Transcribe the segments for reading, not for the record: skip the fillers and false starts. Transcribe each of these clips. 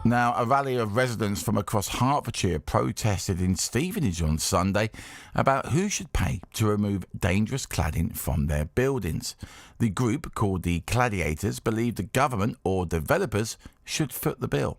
Now, a rally of residents from across Hertfordshire protested in Stevenage on Sunday about who should pay to remove dangerous cladding from their buildings. The group, called the Gladiators, believe the government or developers should foot the bill.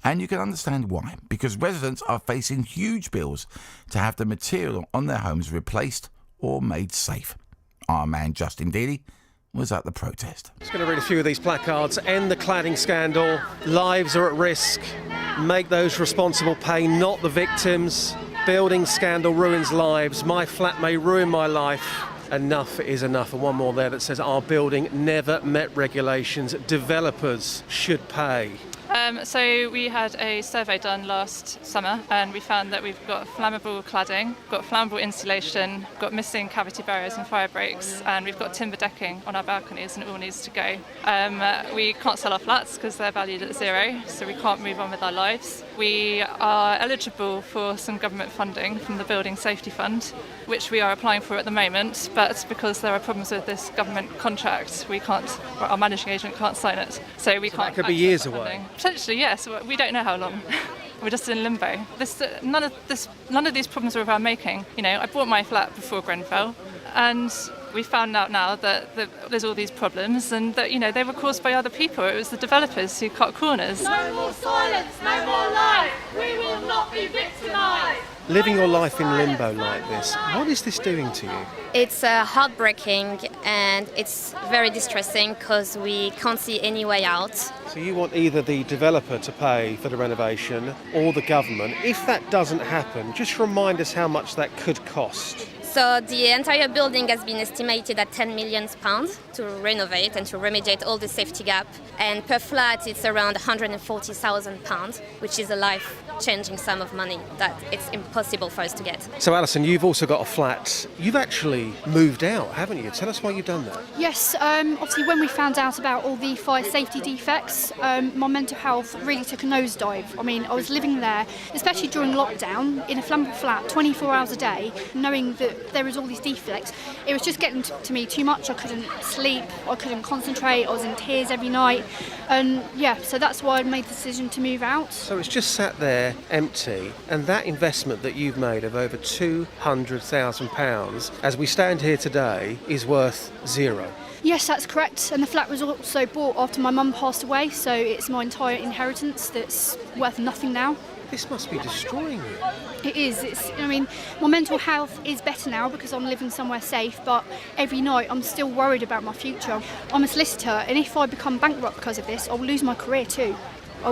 And you can understand why, because residents are facing huge bills to have the material on their homes replaced or made safe. Our man Justin Dealey was at the protest. Just going to read a few of these placards. End the cladding scandal. Lives are at risk. Make those responsible pay, not the victims. Building scandal ruins lives. My flat may ruin my life. Enough is enough. And one more there that says our building never met regulations. Developers should pay. So we had a survey done last summer and we found that we've got flammable cladding, got flammable insulation, got missing cavity barriers and fire breaks, and we've got timber decking on our balconies, and it all needs to go. We can't sell our flats because they're valued at zero, so we can't move on with our lives. We are eligible for some government funding from the Building Safety Fund, which we are applying for at the moment, but because there are problems with this government contract, we can't, our managing agent can't sign it, so we can't. That could be years away. Potentially, yes. We don't know how long. We're just in limbo. None of these problems are of our making. You know, I bought my flat before Grenfell, and we found out now that there's all these problems, and that, you know, they were caused by other people. It was the developers who cut corners. No more silence, no more lies. We will not be victimised. Living your life in limbo like this, what is this doing to you? It's heartbreaking and it's very distressing because we can't see any way out. So you want either the developer to pay for the renovation or the government. If that doesn't happen, just remind us how much that could cost. So the entire building has been estimated at £10 million to renovate and to remediate all the safety gap. And per flat, it's around £140,000, which is a life-changing sum of money that it's impossible for us to get. So Alison, you've also got a flat. You've actually moved out, haven't you? Tell us why you've done that. Yes, obviously when we found out about all the fire safety defects, my mental health really took a nosedive. I mean, I was living there, especially during lockdown, in a flammable flat, 24 hours a day, knowing that there was all these defects. It was just getting to me too much. I couldn't sleep, I couldn't concentrate, I was in tears every night. And yeah, so that's why I made the decision to move out. So it's just sat there empty, and that investment that you've made of over £200,000, as we stand here today, is worth zero. Yes, that's correct. And the flat was also bought after my mum passed away, so it's my entire inheritance that's worth nothing now. This must be destroying you. It is. I mean, my mental health is better now because I'm living somewhere safe, but every night I'm still worried about my future. I'm a solicitor, and if I become bankrupt because of this, I'll lose my career too.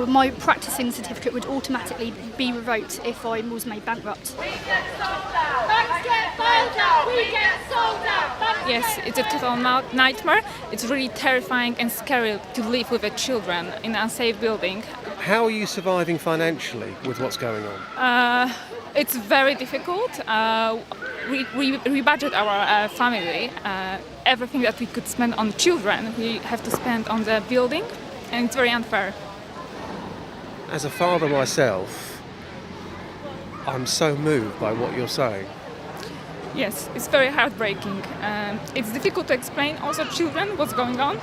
My practicing certificate would automatically be revoked if I was made bankrupt. We get sold out. Banks get bailed out. We get sold out. Yes, it's a total nightmare. It's really terrifying and scary to live with the children in an unsafe building. How are you surviving financially with what's going on? It's very difficult. We budget our family. Everything that we could spend on children, we have to spend on the building, and it's very unfair. As a father myself, I'm so moved by what you're saying. Yes, it's very heartbreaking. It's difficult to explain also to children what's going on.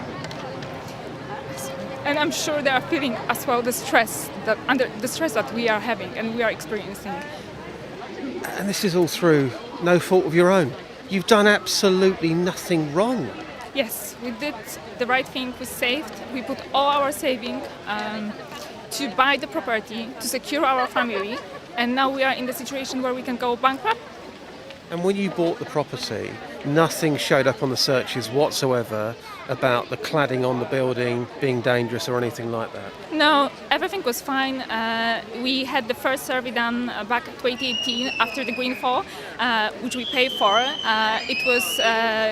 And I'm sure they are feeling as well the stress that we are having and we are experiencing. And this is all through no fault of your own. You've done absolutely nothing wrong. Yes, we did the right thing. We saved. We put all our saving to buy the property, to secure our family. And now we are in the situation where we can go bankrupt. And when you bought the property, nothing showed up on the searches whatsoever about the cladding on the building being dangerous or anything like that? No, everything was fine. We had the first survey done back in 2018 after the Greenfall, which we paid for. It was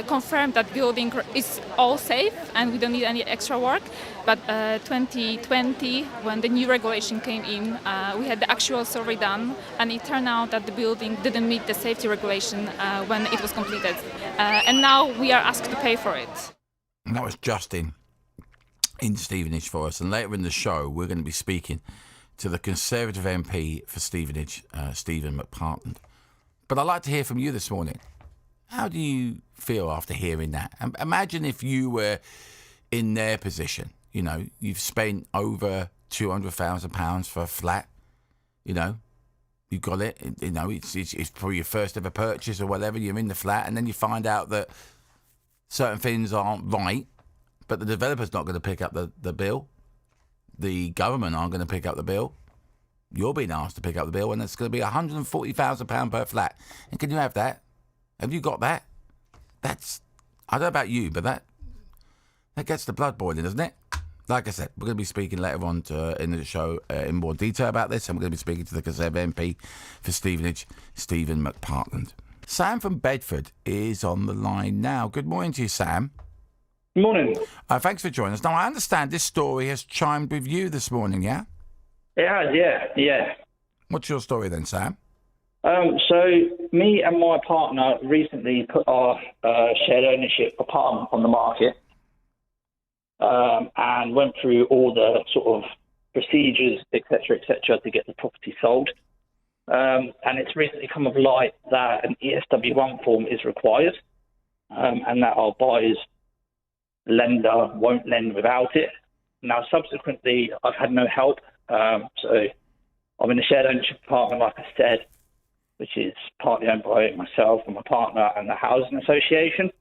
confirmed that building is all safe and we don't need any extra work. But 2020, when the new regulation came in, we had the actual survey done, and it turned out that the building didn't meet the safety regulation when it was completed. And now we are asked to pay for it. And that was Justin in Stevenage for us. And later in the show, we're going to be speaking to the Conservative MP for Stevenage, Stephen McPartland. But I'd like to hear from you this morning. How do you feel after hearing that? Imagine if you were in their position. You know, you've spent over £200,000 for a flat, you know, you got it, you know, it's probably your first ever purchase or whatever, you're in the flat, and then you find out that certain things aren't right, but the developer's not going to pick up the bill, the government aren't going to pick up the bill, you're being asked to pick up the bill, and it's going to be £140,000 per flat. And can you have that? Have you got that? That's, I don't know about you, but that gets the blood boiling, doesn't it? Like I said, we're going to be speaking later on in the show in more detail about this, and we're going to be speaking to the Conservative MP for Stevenage, Stephen McPartland. Sam from Bedford is on the line now. Good morning to you, Sam. Good morning. Thanks for joining us. Now, I understand this story has chimed with you this morning, yeah? It has, yeah. What's your story then, Sam? So me and my partner recently put our shared ownership apartment on the market. And went through all the sort of procedures, et cetera, to get the property sold. And it's recently come of light that an ESW1 form is required, and that our buyer's lender won't lend without it. Now, subsequently, I've had no help. So I'm in a shared ownership apartment, like I said, which is partly owned by myself and my partner and the housing association.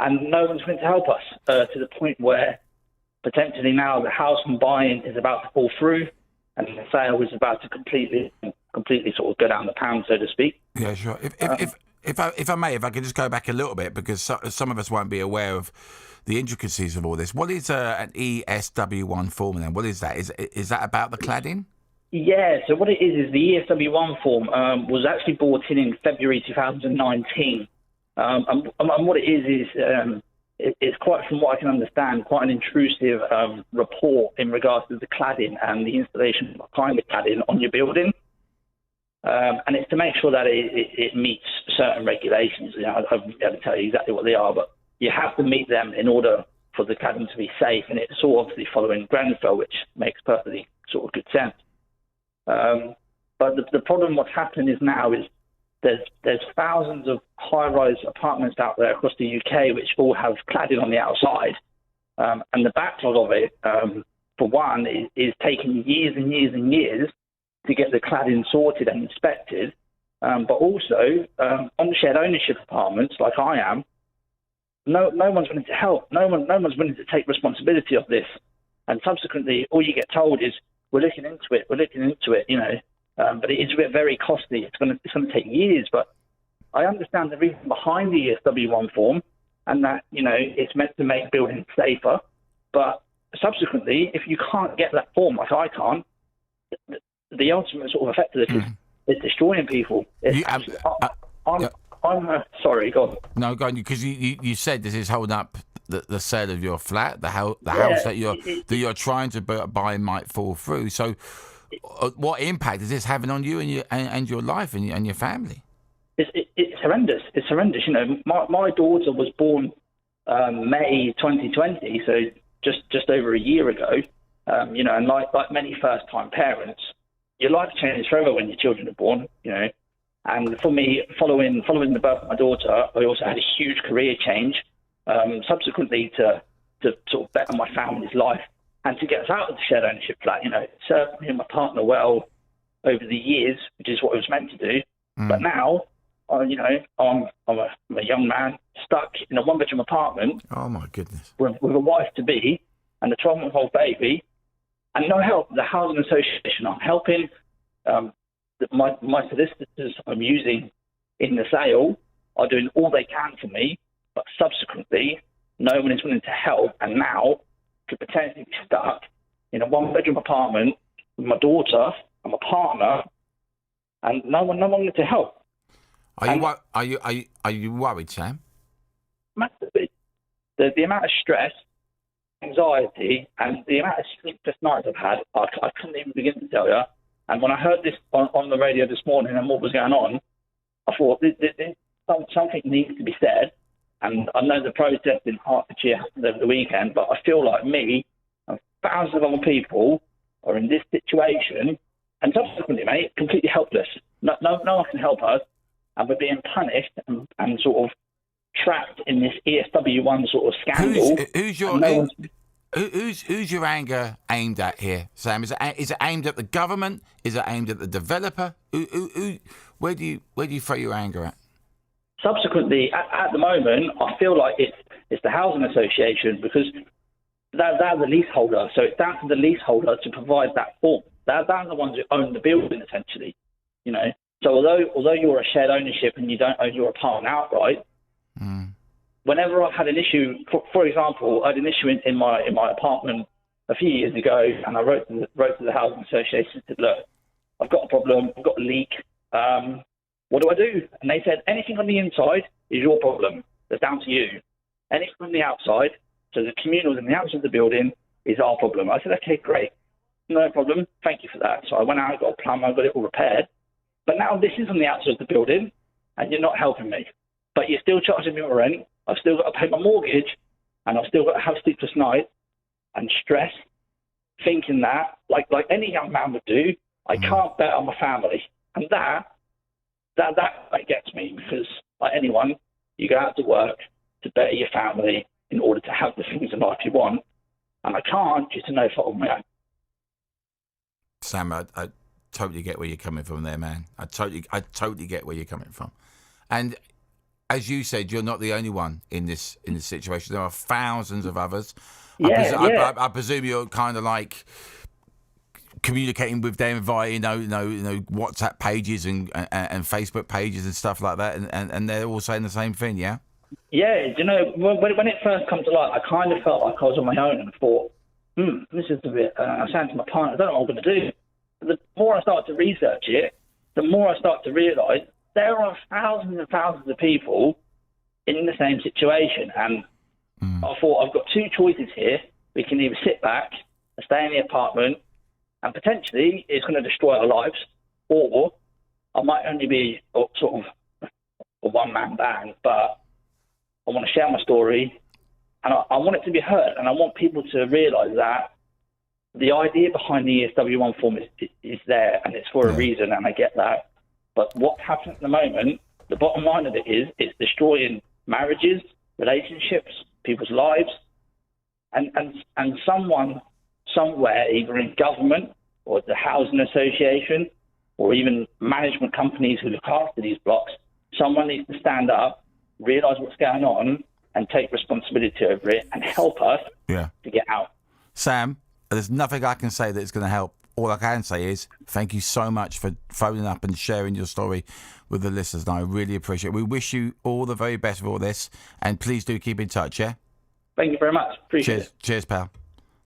And no one's going to help us to the point where potentially now the house I'm buying is about to fall through, and the sale is about to completely sort of go down the pound, so to speak. Yeah, sure. If I may, if I could just go back a little bit, because some of us won't be aware of the intricacies of all this. What is an ESW1 form then? What is that? Is that about the cladding? Yeah, so what it is the ESW1 form was actually brought in February 2019. And what it is it's quite, from what I can understand, quite an intrusive report in regards to the cladding and the installation behind the cladding on your building. And it's to make sure that it meets certain regulations. You know, I won't be able to tell you exactly what they are, but you have to meet them in order for the cladding to be safe. And it's sort of obviously following Grenfell, which makes perfectly sort of good sense. But the problem what's happening is now is there's thousands of high-rise apartments out there across the UK which all have cladding on the outside. And the backlog of it, for one, is taking years and years and years to get the cladding sorted and inspected. But also, on the shared ownership apartments, like I am, no one's willing to help. No one's willing to take responsibility of this. And subsequently, all you get told is, we're looking into it, you know. But it is very costly. It's going to take years. But I understand the reason behind the ESW1 form, and that, you know, it's meant to make buildings safer. But subsequently, if you can't get that form, like I can't, the ultimate sort of effect of this is destroying people. I'm sorry, go on. No, go on, because you said this is holding up the sale of your flat, the house that you're trying to buy might fall through. So, what impact is this having on you and your life and your family? It's horrendous. It's horrendous. You know, my daughter was born May 2020, so just over a year ago. You know, and like many first-time parents, your life changes forever when your children are born. You know, and for me, following the birth of my daughter, I also had a huge career change. Subsequently, to sort of better my family's life. And to get us out of the shared ownership flat, you know, it served me and my partner well over the years, which is what it was meant to do. But now, you know, I'm a young man stuck in a one-bedroom apartment. Oh my goodness! With a wife-to-be and a 12-month-old baby, and no help. The housing association aren't helping. My solicitors I'm using in the sale are doing all they can for me, but subsequently, no one is willing to help, and now could potentially be stuck in a one-bedroom apartment with my daughter and my partner, and no one wanted to help. Are you worried, Sam? Massively. The amount of stress, anxiety, and the amount of sleepless nights I've had, I couldn't even begin to tell you. And when I heard this on the radio this morning and what was going on, I thought something needs to be said. And I know the protest in Hertfordshire happened over the weekend, but I feel like me and thousands of other people are in this situation, and subsequently, mate, completely helpless. No one can help us, and we're being punished and sort of trapped in this ESW1 sort of scandal. Who's your anger aimed at here, Sam? Is it aimed at the government? Is it aimed at the developer? Where do you throw your anger at? Subsequently, at the moment, I feel like it's the housing association, because they're the leaseholder. So it's down to the leaseholder to provide that form. They're the ones who own the building, essentially. You know. So although you're a shared ownership and you don't own your apartment outright, whenever I've had an issue, for example, I had an issue in my apartment a few years ago, and I wrote to the housing association and said, look, I've got a problem, I've got a leak. What do I do? And they said, anything on the inside is your problem. It's down to you. Anything on the outside, so the communals in the outside of the building, is our problem. I said, okay, great. No problem. Thank you for that. So I went out, got a plumber, got it all repaired. But now this is on the outside of the building, and you're not helping me. But you're still charging me my rent. I've still got to pay my mortgage, and I've still got to have sleepless nights and stress, thinking that, like any young man would do, I can't bet on my family. And that gets me, because like anyone, you go out to work to better your family in order to have the things in life you want, and I can't due to no fault of my own. Sam, I totally get where you're coming from there, man. I totally get where you're coming from. And as you said, you're not the only one in this situation. There are thousands of others. I presume you're kind of like communicating with them via WhatsApp pages and Facebook pages and stuff like that, and they're all saying the same thing, yeah? Yeah, when it first come to light, I kind of felt like I was on my own and thought, this is a bit, I was saying to my partner, I don't know what I'm going to do. The more I start to research it, the more I start to realise there are thousands and thousands of people in the same situation. And I thought, I've got two choices here. We can either sit back and stay in the apartment, and potentially it's going to destroy our lives, or I might only be sort of a one-man band, but I want to share my story, and I want it to be heard, and I want people to realise that the idea behind the ESW1 form is there, and it's for a reason, and I get that. But what's happening at the moment, the bottom line of it is, it's destroying marriages, relationships, people's lives, and someone somewhere, either in government or the housing association or even management companies who look after these blocks, someone needs to stand up, realise what's going on, and take responsibility over it and help us to get out. Sam, there's nothing I can say that's going to help. All I can say is thank you so much for phoning up and sharing your story with the listeners, and I really appreciate it. We wish you all the very best for all this, and please do keep in touch, yeah? Thank you very much. Appreciate it. Cheers, pal.